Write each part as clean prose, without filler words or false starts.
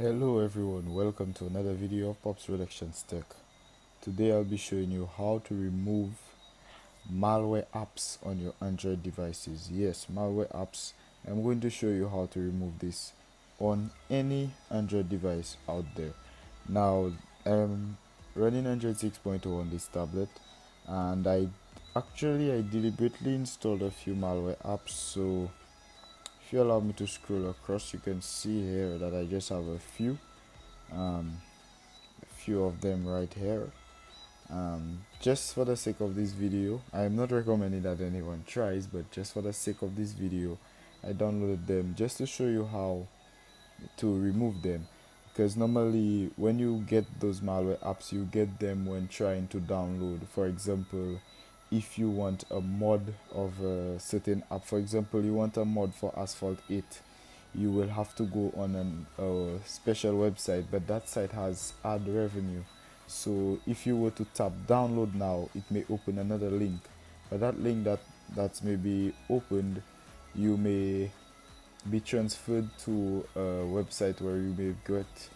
Hello everyone, welcome to another video of Pop's Reductions Tech. Today I'll be showing you how to remove malware apps on your Android devices. Yes, malware apps. I'm going to show you how to remove this on any Android device out there. Now, I'm running Android 6.0 on this tablet, and I deliberately installed a few malware apps. So if you allow me to scroll across, you can see here that I just have um, a few of them right here. Just for the sake of this video, I am not recommending that anyone tries, but just for the sake of this video, I downloaded them just to show you how to remove them. Because normally when you get those malware apps, you get them when trying to download. For example, if you want a mod of a certain app, for example you want a mod for Asphalt 8, you will have to go on a special website, but that site has ad revenue. So if you were to tap download now, it may open another link, but that link that's maybe opened, you may be transferred to a website where you may get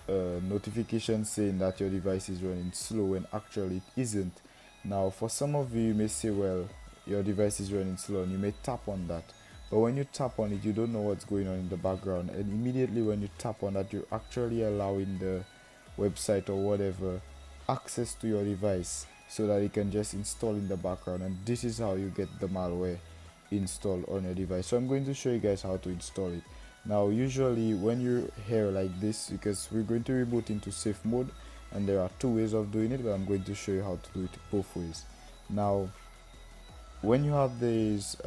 a notification saying that your device is running slow when actually it isn't. Now for some of you, you may say, well, your device is running slow, and you may tap on that, but when you tap on it, you don't know what's going on in the background, and immediately when you tap on that, you're actually allowing the website or whatever access to your device so that it can just install in the background, and this is how you get the malware installed on your device. So I'm going to show you guys how to install it. Now usually when you're here like this, because we're going to reboot into safe mode, and there are two ways of doing it, but I'm going to show you how to do it both ways. Now when you have these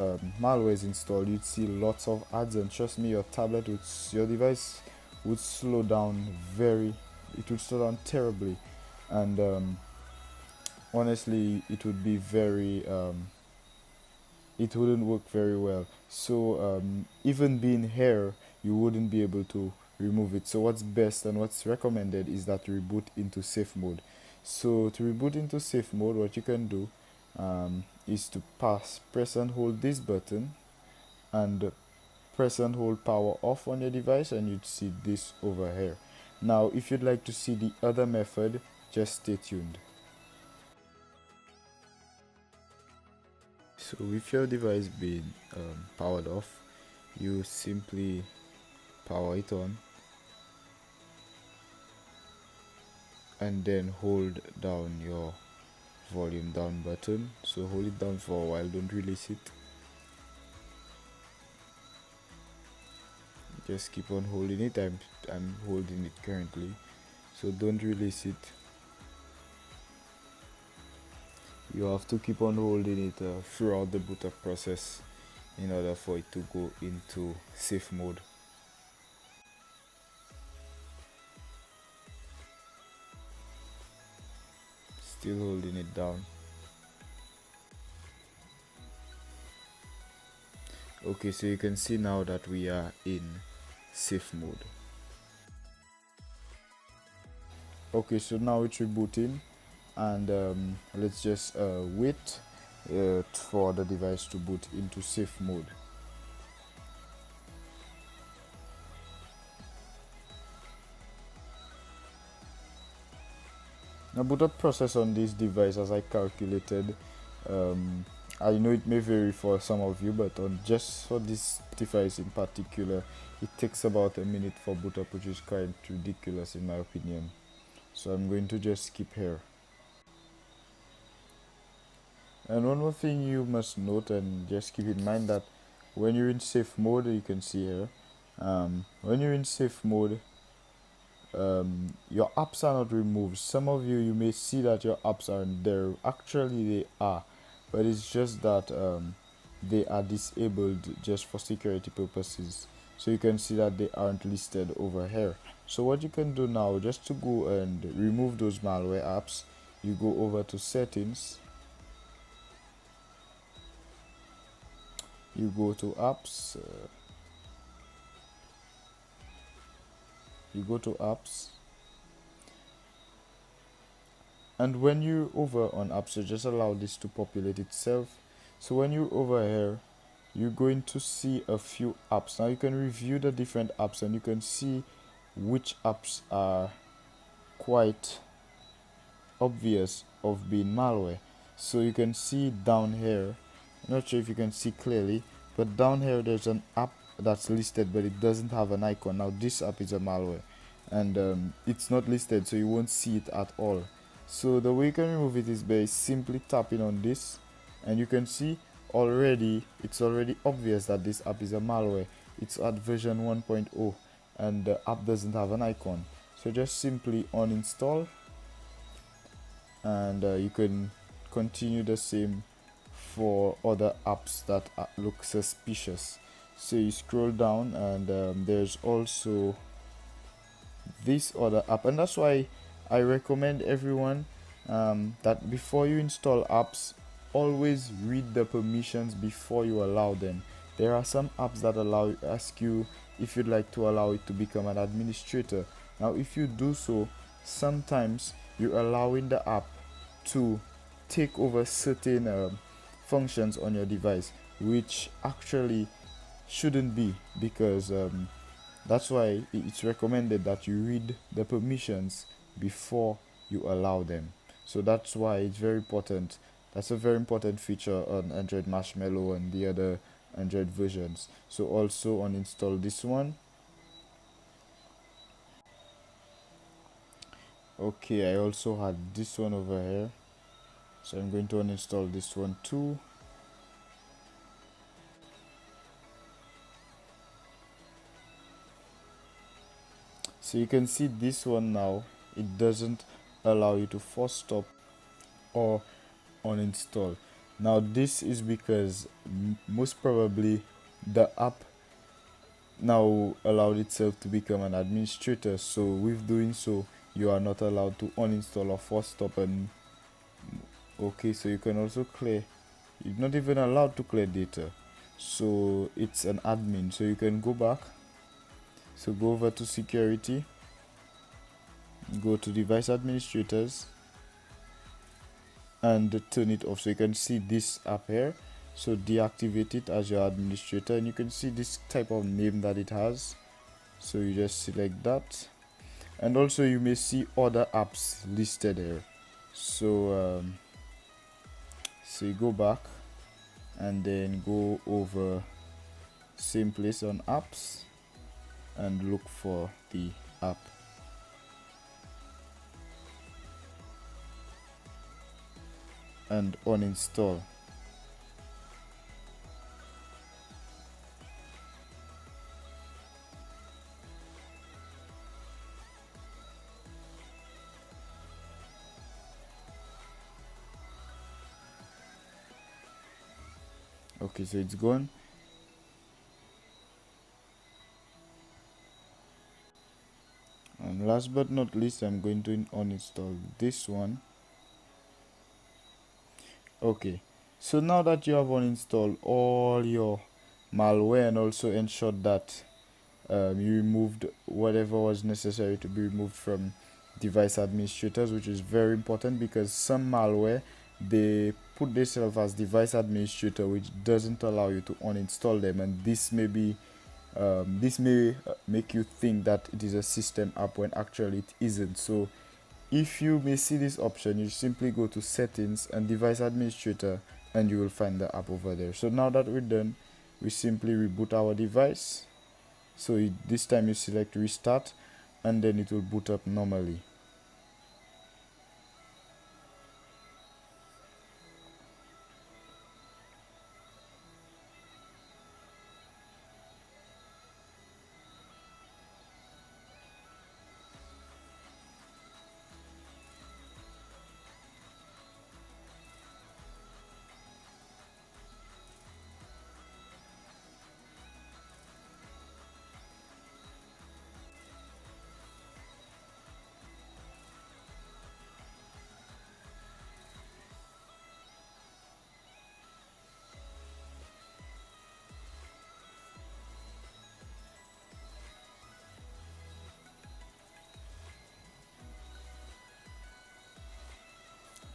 malwares installed, you'd see lots of ads, and trust me, your device would slow down it would slow down terribly, and honestly it would be very it wouldn't work very well. So even being here, you wouldn't be able to remove it. So what's best and what's recommended is that you reboot into safe mode. So to reboot into safe mode, what you can do is to press and hold this button, and press and hold power off on your device, and you'd see this over here. Now if you'd like to see the other method, just stay tuned. So with your device being powered off, you simply power it on and then hold down your volume down button. So hold it down for a while, don't release it, just keep on holding it. I'm holding it currently, so don't release it. You have to keep on holding it throughout the boot up process in order for it to go into safe mode. Still holding it down. Okay, so you can see now that we are in safe mode. Okay, so now it's rebooting, and let's just wait for the device to boot into safe mode. Now boot up process on this device, as I calculated, I know it may vary for some of you, but just for this device in particular, it takes about a minute for boot up, which is quite ridiculous in my opinion. So I'm going to just skip here. And one more thing you must note, and just keep in mind, that when you're in safe mode, you can see here, when you're in safe mode, your apps are not removed. Some of you may see that your apps aren't there. Actually they are, but it's just that they are disabled just for security purposes. So you can see that they aren't listed over here. So what you can do now, just to go and remove those malware apps, you go over to settings, you go to apps, and when you're over on apps, so just allow this to populate itself. So when you're over here, you're going to see a few apps. Now you can review the different apps, and you can see which apps are quite obvious of being malware. So you can see down here, I'm not sure if you can see clearly, but down here there's an app that's listed but it doesn't have an icon. Now this app is a malware, and it's not listed, so you won't see it at all. So the way you can remove it is by simply tapping on this, and you can see it's already obvious that this app is a malware. It's at version 1.0 and the app doesn't have an icon. So just simply uninstall, and you can continue the same for other apps that look suspicious. So you scroll down, and there's also this other app, and that's why I recommend everyone that before you install apps, always read the permissions before you allow them. There are some apps that ask you if you'd like to allow it to become an administrator. Now if you do so, sometimes you're allowing the app to take over certain functions on your device, which actually shouldn't be, because that's why it's recommended that you read the permissions before you allow them. So that's why it's very important. That's a very important feature on Android Marshmallow and the other Android versions. So also uninstall this one. Okay, I also had this one over here, so I'm going to uninstall this one too. So you can see this one now, it doesn't allow you to force stop or uninstall. Now this is because most probably the app now allowed itself to become an administrator, so with doing so you are not allowed to uninstall or force stop. And okay, so you can also clear, you're not even allowed to clear data, so it's an admin. So you can go back, so go over to security, go to device administrators and turn it off. So you can see this app here, so deactivate it as your administrator, and you can see this type of name that it has, so you just select that. And also you may see other apps listed here, so so you go back and then go over same place on apps and look for the app and uninstall. Okay, so it's gone. And last but not least, I'm going to uninstall this one. Okay, so now that you have uninstalled all your malware and also ensured that you removed whatever was necessary to be removed from device administrators, which is very important because some malware, they put themselves as device administrator, which doesn't allow you to uninstall them, and this may be this may make you think that it is a system app when actually it isn't. So if you may see this option, you simply go to settings and device administrator and you will find the app over there. So now that we're done, we simply reboot our device. So this time you select restart and then it will boot up normally.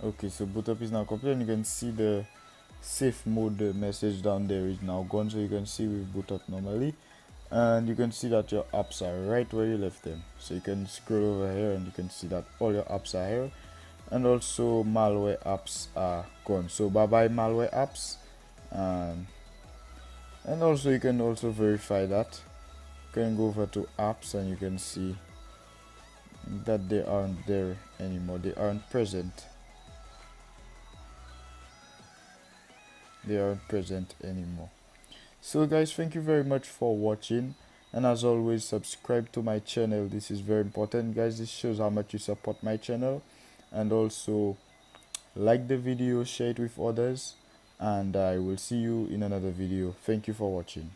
Okay, so boot up is now complete, and you can see the safe mode message down there is now gone, so you can see we boot up normally. and you can see that your apps are right where you left them. So you can scroll over here and you can see that all your apps are here, and also malware apps are gone. So bye bye malware apps. And also you can also verify that. You can go over to apps and you can see that they aren't there anymore, they aren't present, anymore. So guys, thank you very much for watching, and as always, subscribe to my channel. This is very important, guys. This shows how much you support my channel. And also like the video, share it with others, and I will see you in another video. Thank you for watching.